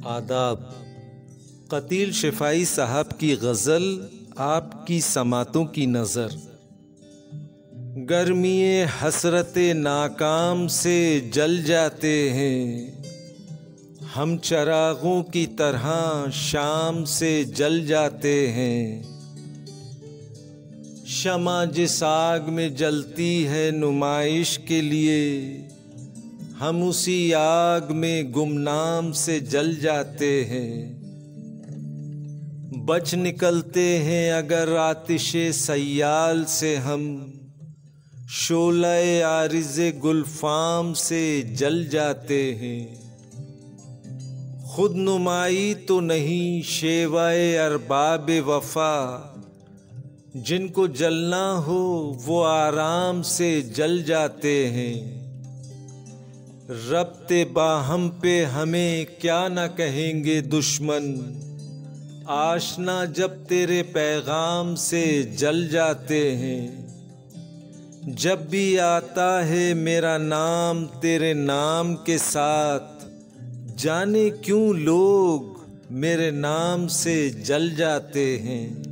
आदाब। कतील शिफाई साहब की गज़ल आपकी समातों की नज़र। गर्मिये हसरते नाकाम से जल जाते हैं, हम चरागों की तरह शाम से जल जाते हैं। शमा जिस आग में जलती है नुमाइश के लिए, हम उसी आग में गुमनाम से जल जाते हैं। बच निकलते हैं अगर आतिशे सयाल से हम, शोले आरिज़े गुलफाम से जल जाते हैं। खुद नुमाई तो नहीं शेवाए अरबाब वफा, जिनको जलना हो वो आराम से जल जाते हैं। रब्ते बाहम पे हमें क्या न कहेंगे दुश्मन, आशना जब तेरे पैगाम से जल जाते हैं। जब भी आता है मेरा नाम तेरे नाम के साथ, जाने क्यों लोग मेरे नाम से जल जाते हैं।